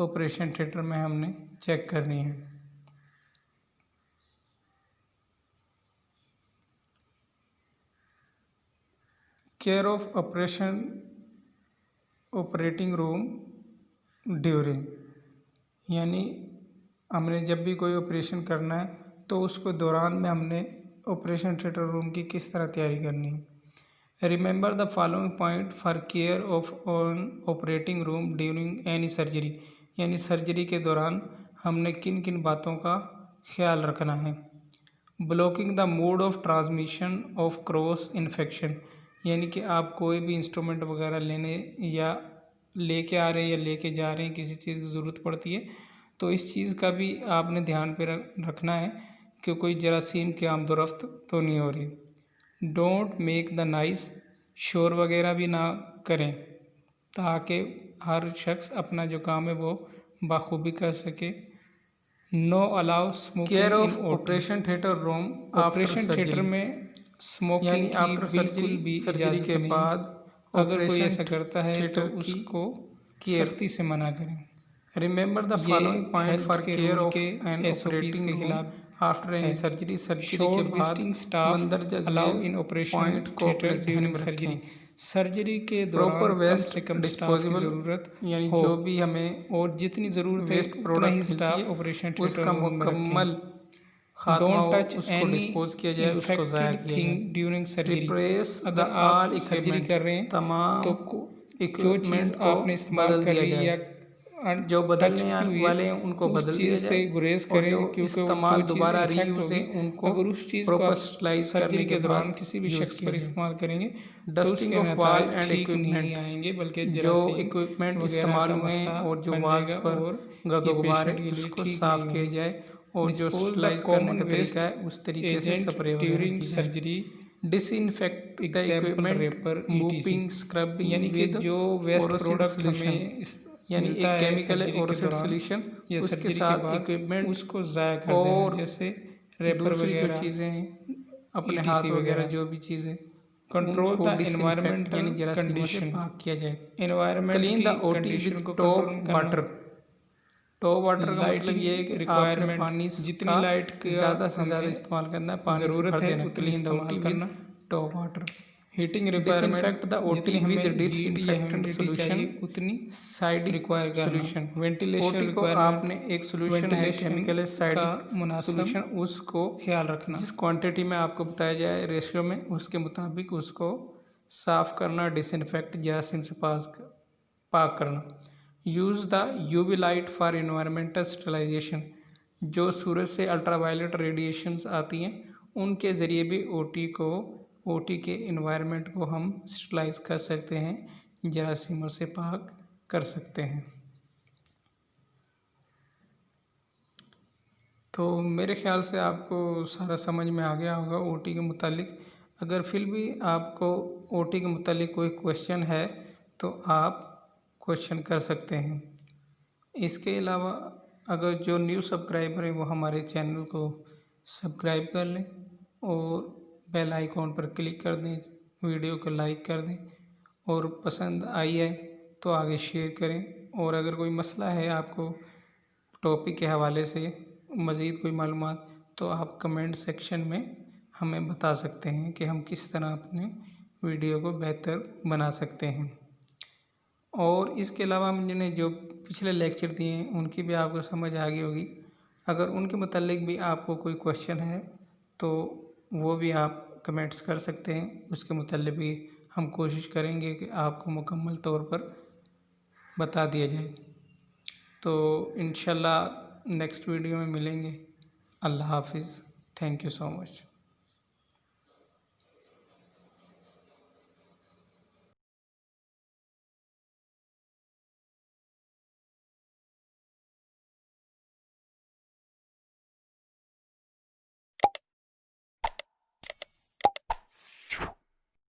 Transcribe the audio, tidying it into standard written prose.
Operation theatre में हमने check करनी है। Care of operating room during, यानी हमने जब भी कोई ऑपरेशन करना है तो उसको दौरान में हमने ऑपरेशन थिएटर रूम की किस तरह तैयारी करनी है। Remember the following point for care of operating room during any surgery, यानी सर्जरी के दौरान हमने किन किन बातों का ख्याल रखना है। Blocking the mode of transmission of cross infection, यानी कि आप कोई भी इंस्ट्रूमेंट वगैरह लेने या लेके आ रहे हैं या लेके जा रहे हैं, किसी चीज़ की ज़रूरत पड़ती है तो इस चीज़ का भी आपने ध्यान पे रखना है कि कोई जरासीम की आमदोरफ्त तो नहीं हो रही। डोंट मेक द नॉइस, शोर वगैरह भी ना करें ताकि हर शख्स अपना जो काम है वो बखूबी कर सके। No allow smoking. Care of operation theatre room, operation theatre में स्मोकिंग की आफ्टर सर्जरी भी सर्जरी के बाद अगर कोई ऐसा करता है तो उसको सख्ती से मना करें। Remember the following point for care of and operating के खिलाफ आफ्टर एनी सर्जरी, सर्जरी के बाद मंदरजा allow in operation theatre during surgery, surgery के दौरान प्रॉपर वेस्ट डिस्पोजेबल जरूरत, यानी जो भी हमें और जितनी ज़रूरत है उतना ही स्टाफ ऑपरेशन थिएटर उसका मुकम्मल डोंट टच उसको डिस्पोज किया जाए, उसको ज़ाया किया जाए। ड्यूरिंग सर्जरी, रिप्लेस अगर आप सर्जरी कर रहे हैं तमाम तो इक्विपमेंट को आपने इस्तेमाल कर लिया या जो बदलने वाले हैं उनको बदल दिया जाए, गुरेज करें क्योंकि इस्तेमाल दोबारा रीयूज है उनको अगर उस चीज़ को स्लाइस करने के दौरान किसी भी शख्स पर इस्तेमाल करेंगे dusting of wall and equipment आएंगे, बल्कि जो इक्विपमेंट इस्तेमाल हुए हैं और जो वॉल्स पर गर्दो गुबार है उसको साफ किया जाए और जो स्लाइस करने का तरीका है उस तरीके से spray during surgery. Disinfect the equipment moving scrubbing, यानी कि जो वेस्ट प्रोडक्ट हमें यानी एक केमिकल है ओरोसिड सॉल्यूशन उसके साथ इक्विपमेंट उसको ज़ाया कर देना, जैसे रेपर वगैरह जो चीज़ें हैं अपने हाथ वगैरह जो भी चीज़ें। कंट्रोल द एनवायरनमेंट, यानी जरासीमों से पाक किया जाए। Environment clean the OT with top water, top water का मतलब ये है कि आपने पानी जितनी लाइट का ज़्यादा से ज़्यादा इस्तेमाल करना है, पानी ज़रूरत है clean the OT with top water. Heating disinfect the OT with disinfectant solution, उतनी साइड रिक्वायर सॉल्यूशन। वेंटिलेशन को आपने एक सॉल्यूशन है केमिकल साइड सॉल्यूशन, उसको ख्याल रखना जिस क्वांटिटी में आपको बताया जाए रेशियो में उसके मुताबिक उसको साफ करना, डिसइंफेक्ट जरासीम से पाक करना। Use the UV light for environmental sterilisation, जो सूरज से अल्ट्रावायलेट रेडिएशंस आती हैं उनके ज़रिए भी ओटी के एनवायरनमेंट को हम स्टरलाइज कर सकते हैं, जरासीमों से पाक कर सकते हैं। तो मेरे ख्याल से आपको सारा समझ में आ गया होगा ओटी के मुतालिक। अगर फिर भी आपको ओटी के मुतालिक कोई क्वेश्चन है तो आप क्वेश्चन कर सकते हैं। इसके अलावा अगर जो न्यू सब्सक्राइबर हैं वो हमारे चैनल को सब्सक्राइब कर लें और बेल आइकॉन पर क्लिक कर दें, वीडियो को लाइक कर दें और पसंद आई है तो आगे शेयर करें। और अगर कोई मसला है आपको टॉपिक के हवाले से मज़ीद कोई मालूमात तो आप कमेंट सेक्शन में हमें बता सकते हैं कि हम किस तरह अपने वीडियो को बेहतर बना सकते हैं। और इसके अलावा मैंने जो पिछले लेक्चर दिए हैं उनकी भी आपको समझ आ गई होगी। अगर उनके मुतालिक भी आपको कोई क्वेश्चन है तो वो भी आप कमेंट्स कर सकते हैं, उसके मुतालिक भी हम कोशिश करेंगे कि आपको मुकम्मल तौर पर बता दिया जाए। तो इंशाल्लाह नेक्स्ट वीडियो में मिलेंगे। अल्लाह हाफिज़। Thank you so much.